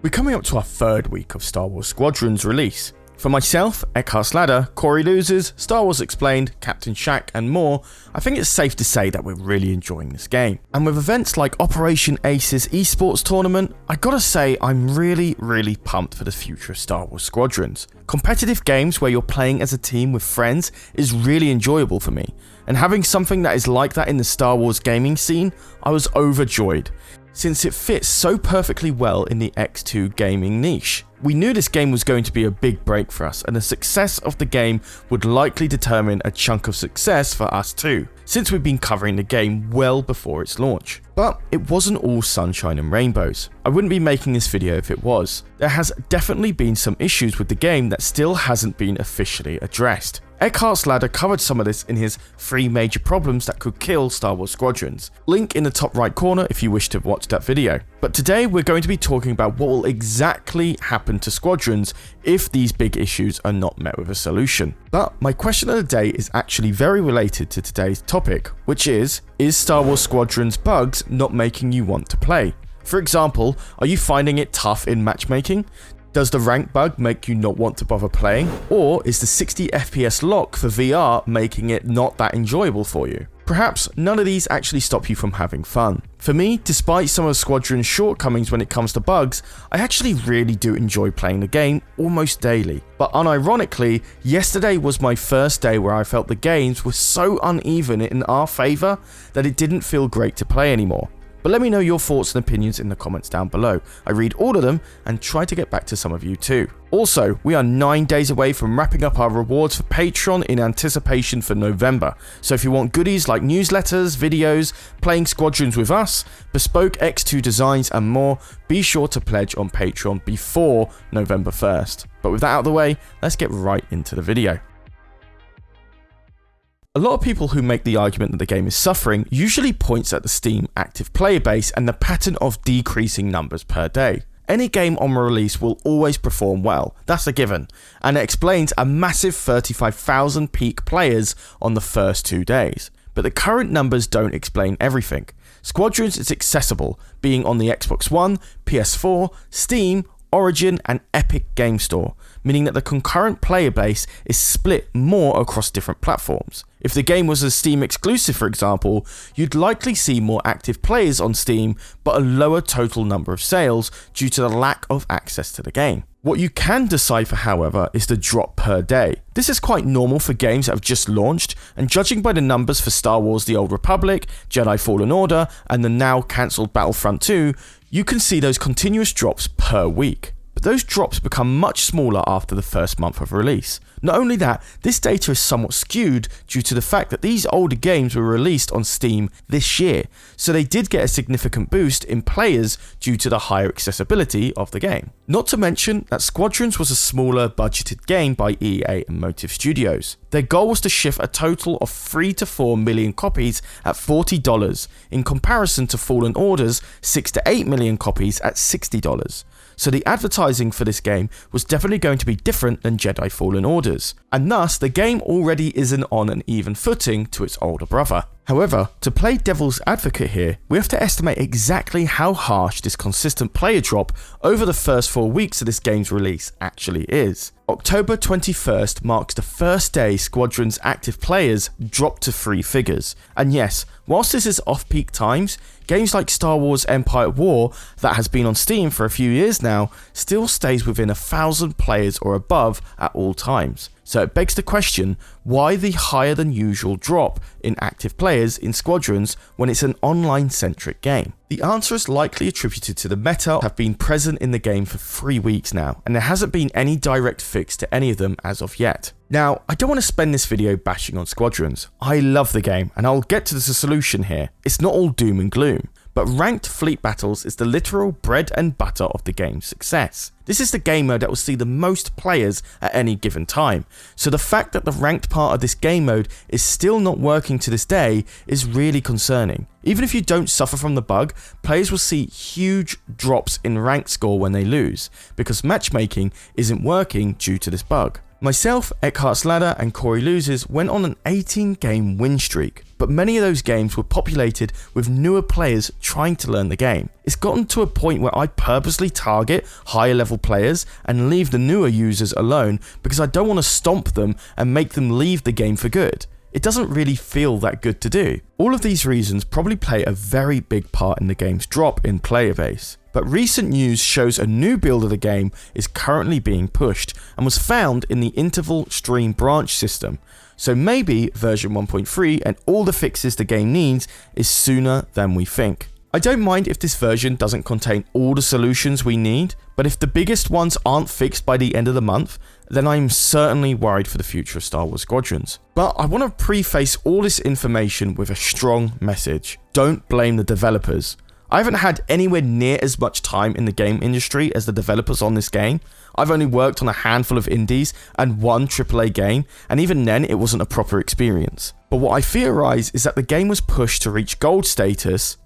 We're coming up to our third week of Star Wars Squadrons release. For myself, Eckhartsladder, Corey Losers, Star Wars Explained, Captain Shack and more, I think it's safe to say that we're really enjoying this game. And with events like Operation Ace's esports tournament, I gotta say I'm really pumped for the future of Star Wars Squadrons. Competitive games where you're playing as a team with friends is really enjoyable for me, and having something that is like that in the Star Wars gaming scene, I was overjoyed, since it fits so perfectly well in the EcksToo gaming niche. We knew this game was going to be a big break for us, and the success of the game would likely determine a chunk of success for us too, since we've been covering the game well before its launch. But it wasn't all sunshine and rainbows. I wouldn't be making this video if it was. There has definitely been some issues with the game that still hasn't been officially addressed. Eckhartsladder covered some of this in his 3 major problems that could kill Star Wars Squadrons. Link in the top right corner if you wish to watch that video. But today we're going to be talking about what will exactly happen to Squadrons if these big issues are not met with a solution. But my question of the day is actually very related to today's topic, which is Star Wars Squadrons bugs not making you want to play? For example, are you finding it tough in matchmaking? Does the rank bug make you not want to bother playing? Or is the 60 FPS lock for VR making it not that enjoyable for you? Perhaps none of these actually stop you from having fun. For me, despite some of Squadron's shortcomings when it comes to bugs, I actually really do enjoy playing the game almost daily. But unironically, yesterday was my first day where I felt the games were so uneven in our favour that it didn't feel great to play anymore. But let me know your thoughts and opinions in the comments down below. I read all of them and try to get back to some of you too. Also, we are 9 days away from wrapping up our rewards for Patreon in anticipation for November. So if you want goodies like newsletters, videos, playing Squadrons with us, bespoke EcksToo designs and more, be sure to pledge on Patreon before November 1st. But with that out of the way, let's get right into the video. A lot of people who make the argument that the game is suffering usually points at the Steam active player base and the pattern of decreasing numbers per day. Any game on release will always perform well, that's a given, and it explains a massive 35,000 peak players on the first 2 days. But the current numbers don't explain everything. Squadrons is accessible, being on the Xbox One, PS4, Steam, Origin and Epic Game Store, meaning that the concurrent player base is split more across different platforms. If the game was a Steam exclusive, for example, you'd likely see more active players on Steam, but a lower total number of sales due to the lack of access to the game. What you can decipher, however, is the drop per day. This is quite normal for games that have just launched, and judging by the numbers for Star Wars The Old Republic, Jedi Fallen Order, and the now cancelled Battlefront 2, you can see those continuous drops per week. But those drops become much smaller after the first month of release. Not only that, this data is somewhat skewed due to the fact that these older games were released on Steam this year, so they did get a significant boost in players due to the higher accessibility of the game. Not to mention that Squadrons was a smaller budgeted game by EA and Motive Studios. Their goal was to shift a total of 3 to 4 million copies at $40, in comparison to Fallen Order's 6 to 8 million copies at $60. So the advertising for this game was definitely going to be different than Jedi Fallen Orders, and thus the game already isn't on an even footing to its older brother. However, to play devil's advocate here, we have to estimate exactly how harsh this consistent player drop over the first 4 weeks of this game's release actually is. October 21st marks the first day Squadron's active players dropped to 3 figures, and yes, whilst this is off-peak times, games like Star Wars Empire War, that has been on Steam for a few years now, still stays within 1,000 players or above at all times. So it begs the question, why the higher than usual drop in active players in Squadrons when it's an online-centric game? The answer is likely attributed to the meta have been present in the game for 3 weeks now, and there hasn't been any direct fix to any of them as of yet. Now, I don't want to spend this video bashing on Squadrons. I love the game, and I'll get to the solution here. It's not all doom and gloom. But ranked fleet battles is the literal bread and butter of the game's success. This is the game mode that will see the most players at any given time, so the fact that the ranked part of this game mode is still not working to this day is really concerning. Even if you don't suffer from the bug, players will see huge drops in rank score when they lose, because matchmaking isn't working due to this bug. Myself, Eckhartsladder and Corey Loses went on an 18-game win streak, but many of those games were populated with newer players trying to learn the game. It's gotten to a point where I purposely target higher level players and leave the newer users alone because I don't want to stomp them and make them leave the game for good. It doesn't really feel that good to do. All of these reasons probably play a very big part in the game's drop in player base. But recent news shows a new build of the game is currently being pushed and was found in the interval stream branch system. So maybe version 1.3 and all the fixes the game needs is sooner than we think. I don't mind if this version doesn't contain all the solutions we need, but if the biggest ones aren't fixed by the end of the month, then I'm certainly worried for the future of Star Wars Squadrons. But I want to preface all this information with a strong message. Don't blame the developers. I haven't had anywhere near as much time in the game industry as the developers on this game. I've only worked on a handful of indies and one AAA game, and even then it wasn't a proper experience. But what I theorize is that the game was pushed to reach gold status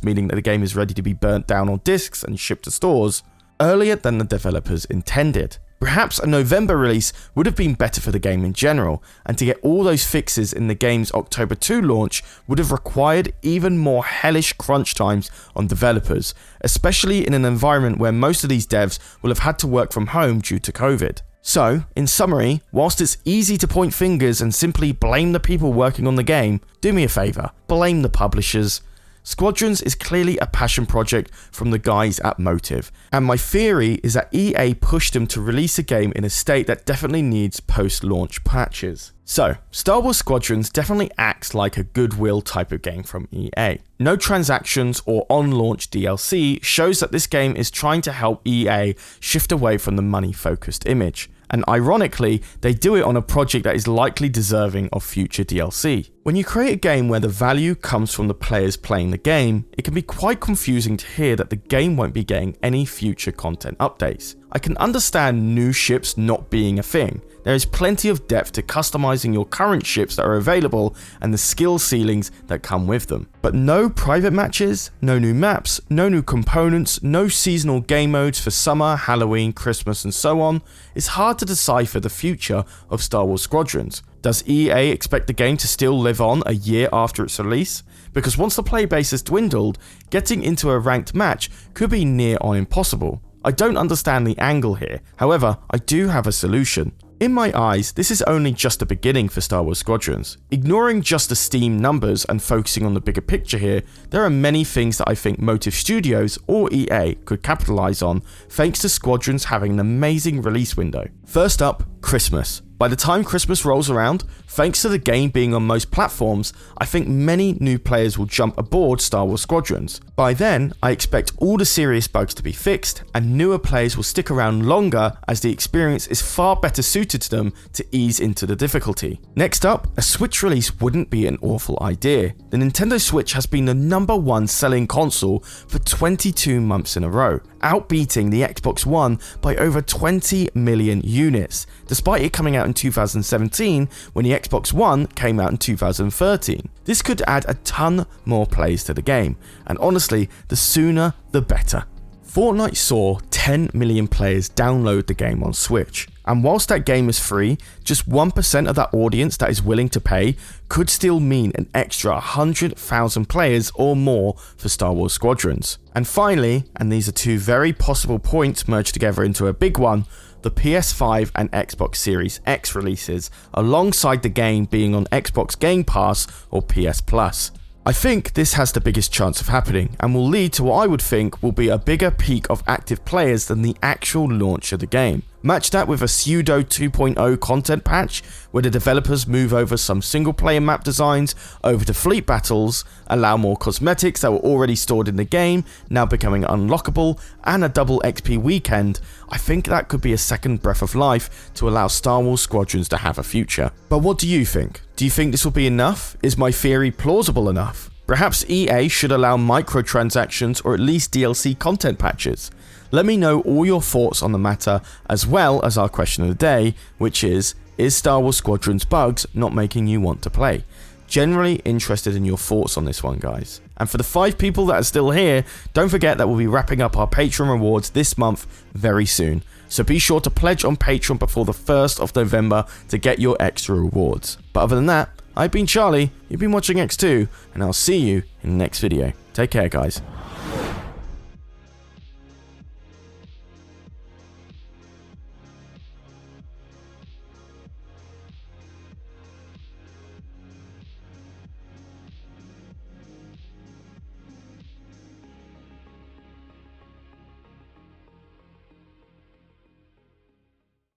meaning that the game is ready to be burnt down on discs and shipped to stores, earlier than the developers intended. Perhaps a November release would have been better for the game in general, and to get all those fixes in the game's October 2 launch would have required even more hellish crunch times on developers, especially in an environment where most of these devs will have had to work from home due to COVID. So, in summary, whilst it's easy to point fingers and simply blame the people working on the game, do me a favour, blame the publishers. Squadrons is clearly a passion project from the guys at Motive, and my theory is that EA pushed them to release a game in a state that definitely needs post-launch patches. So, Star Wars Squadrons definitely acts like a goodwill type of game from EA. No transactions or on-launch DLC shows that this game is trying to help EA shift away from the money-focused image. And ironically, they do it on a project that is likely deserving of future DLC. When you create a game where the value comes from the players playing the game, it can be quite confusing to hear that the game won't be getting any future content updates. I can understand new ships not being a thing. There is plenty of depth to customizing your current ships that are available and the skill ceilings that come with them. But no private matches, no new maps, no new components, no seasonal game modes for summer, Halloween, Christmas and so on. It's hard to decipher the future of Star Wars Squadrons. Does EA expect the game to still live on a year after its release? Because once the player base has dwindled, getting into a ranked match could be near on impossible. I don't understand the angle here, however, I do have a solution. In my eyes, this is only just the beginning for Star Wars Squadrons. Ignoring just the Steam numbers and focusing on the bigger picture here, there are many things that I think Motive Studios or EA could capitalize on thanks to Squadrons having an amazing release window. First up, Christmas. By the time Christmas rolls around, thanks to the game being on most platforms, I think many new players will jump aboard Star Wars Squadrons. By then, I expect all the serious bugs to be fixed, and newer players will stick around longer as the experience is far better suited to them to ease into the difficulty. Next up, a Switch release wouldn't be an awful idea. The Nintendo Switch has been the #1 selling console for 22 months in a row, outbeating the Xbox One by over 20 million units, despite it coming out in 2017 when the Xbox One came out in 2013. This could add a ton more plays to the game, and honestly, the sooner the better. Fortnite saw 10 million players download the game on Switch, and whilst that game is free, just 1% of that audience that is willing to pay could still mean an extra 100,000 players or more for Star Wars Squadrons. And finally, and these are two very possible points merged together into a big one, the PS5 and Xbox Series X releases, alongside the game being on Xbox Game Pass or PS Plus. I think this has the biggest chance of happening and will lead to what I would think will be a bigger peak of active players than the actual launch of the game. Match that with a pseudo 2.0 content patch where the developers move over some single player map designs over to fleet battles, allow more cosmetics that were already stored in the game now becoming unlockable, and a double XP weekend. I think that could be a second breath of life to allow Star Wars Squadrons to have a future. But what do you think? Do you think this will be enough? Is my theory plausible enough? Perhaps EA should allow microtransactions or at least DLC content patches. Let me know all your thoughts on the matter, as well as our question of the day, which is Star Wars Squadrons bugs not making you want to play? Generally interested in your thoughts on this one, guys. And for the 5 people that are still here, don't forget that we'll be wrapping up our Patreon rewards this month very soon. so be sure to pledge on Patreon before the 1st of November to get your extra rewards. But other than that, I've been Charlie, you've been watching EcksToo, and I'll see you in the next video. Take care, guys.